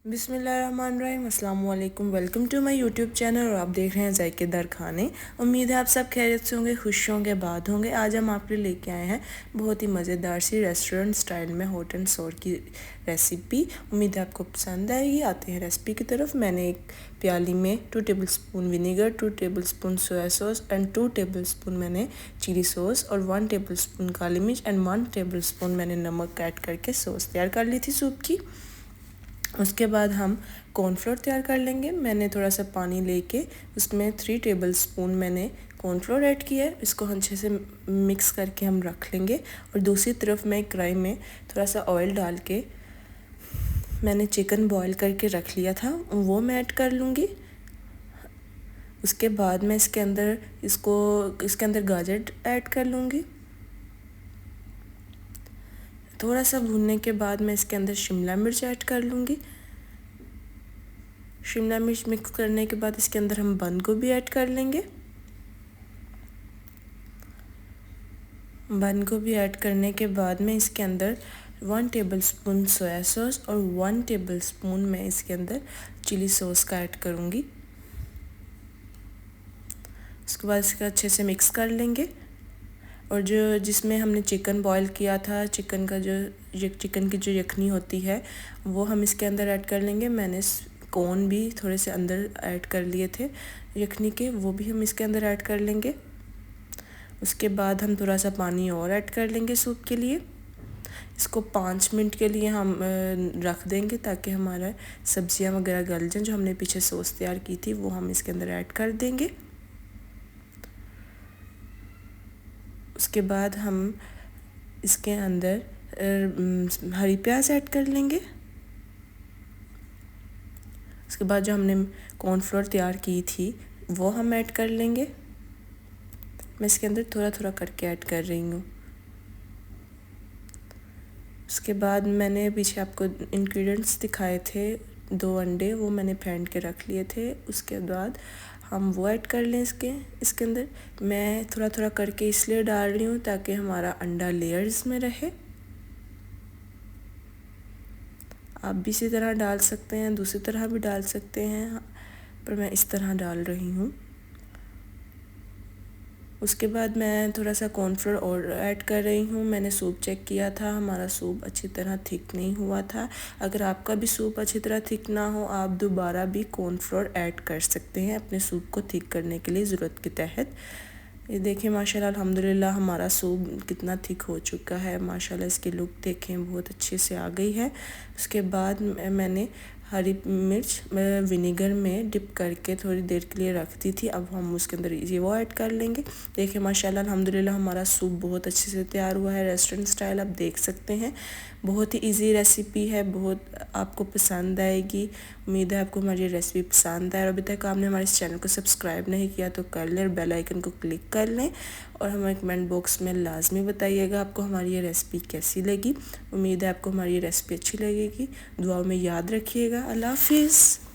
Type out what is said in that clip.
बिस्मिल्लाहिर्रहमानिर्रहीम, अस्सलाम वालेकुम। Welcome to my YouTube channel और आप देख रहे हैं ज़ायकेदार खाने। उम्मीद है आप सब खैरियत से होंगे, खुश होंगे, बाद होंगे। आज हम आपके लिए लेके आए हैं बहुत ही मज़ेदार सी रेस्टोरेंट स्टाइल में हॉट एंड सोर की रेसिपी। उम्मीद है आपको पसंद आएगी। आते हैं रेसिपी की तरफ। मैंने एक प्याली में 2 tablespoon vinegar, 2 tablespoon soya sauce and 2 tablespoon मैंने चिली सॉस और 1 टेबलस्पून काली मिर्च एंड 1 टेबलस्पून मैंने नमक ऐड करके सॉस तैयार कर ली थी सूप की। उसके बाद हम कॉर्नफ्लोर तैयार कर लेंगे। मैंने थोड़ा सा पानी लेके उसमें 3 टेबलस्पून मैंने कॉर्नफ्लोर ऐड किया है। इसको अच्छे से मिक्स करके हम रख लेंगे। और दूसरी तरफ मैं कढ़ाई में थोड़ा सा ऑयल डाल के मैंने चिकन बॉईल करके रख लिया था, वो मैं ऐड कर लूँगी। उसके बाद मैं इसके अंदर गाजर ऐड कर लूँगी। थोड़ा सा भूनने के बाद मैं इसके अंदर शिमला मिर्च ऐड कर लूँगी। शिमला मिर्च मिक्स करने के बाद इसके अंदर हम बंद गोभी ऐड कर लेंगे। बंद गोभी ऐड करने के बाद मैं इसके अंदर 1 टेबलस्पून सोया सॉस और 1 टेबलस्पून मैं इसके अंदर चिली सॉस का ऐड करूँगी। उसके बाद इसका अच्छे से मिक्स कर लेंगे। और जिसमें हमने चिकन बॉईल किया था, चिकन की जो यखनी होती है वो हम इसके अंदर ऐड कर लेंगे। मैंने कॉर्न भी थोड़े से अंदर ऐड कर लिए थे यखनी के, वो भी हम इसके अंदर ऐड कर लेंगे। उसके बाद हम थोड़ा सा पानी और ऐड कर लेंगे सूप के लिए। इसको 5 मिनट के लिए हम रख देंगे ताकि हमारा सब्जियां वगैरह गल जाएं। जो हमने पीछे सॉस तैयार की थी वो हम इसके अंदर ऐड कर देंगे। उसके बाद हम इसके अंदर हरी प्याज ऐड कर लेंगे। उसके बाद जो हमने कॉर्नफ्लोर तैयार की थी वो हम ऐड कर लेंगे। मैं इसके अंदर थोड़ा थोड़ा करके ऐड कर रही हूँ। उसके बाद मैंने पीछे आपको इंग्रेडिएंट्स दिखाए थे, 2 अंडे वो मैंने फेंट के रख लिए थे। उसके बाद हम वो ऐड कर लें इसके अंदर। मैं थोड़ा थोड़ा करके इसलिए डाल रही हूँ ताकि हमारा अंडा लेयर्स में रहे। आप भी इसी तरह डाल सकते हैं, दूसरी तरह भी डाल सकते हैं, पर मैं इस तरह डाल रही हूँ। उसके बाद मैं थोड़ा सा कॉर्नफ्लोर और ऐड कर रही हूँ। मैंने सूप चेक किया था, हमारा सूप अच्छी तरह थिक नहीं हुआ था। अगर आपका भी सूप अच्छी तरह थिक ना हो, आप दोबारा भी कॉर्नफ्लोर ऐड कर सकते हैं अपने सूप को थिक करने के लिए ज़रूरत के तहत। ये देखिए माशाल्लाह अल्हम्दुलिल्लाह हमारा सूप कितना थिक हो चुका है। माशाल्लाह इसकी लुक देखें, बहुत अच्छे से आ गई है। उसके बाद मैंने हरी मिर्च विनेगर में डिप करके थोड़ी देर के लिए रख दी थी। अब हम उसके अंदर ये वो ऐड कर लेंगे। देखिए माशाल्लाह अल्हम्दुलिल्लाह हमारा सूप बहुत अच्छे से तैयार हुआ है, रेस्टोरेंट स्टाइल आप देख सकते हैं। बहुत ही इजी रेसिपी है, बहुत आपको पसंद आएगी। उम्मीद है आपको हमारी रेसिपी पसंद आए। और अभी तक आपने हमारे इस चैनल को सब्सक्राइब नहीं किया तो कर लें और बेल आइकन को क्लिक कर लें। और हमें कमेंट बॉक्स में लाजमी बताइएगा आपको हमारी ये रेसिपी कैसी लगी। उम्मीद है आपको हमारी ये रेसिपी अच्छी लगेगी। दुआओं में याद रखिएगा। अल्लाह हाफिज़।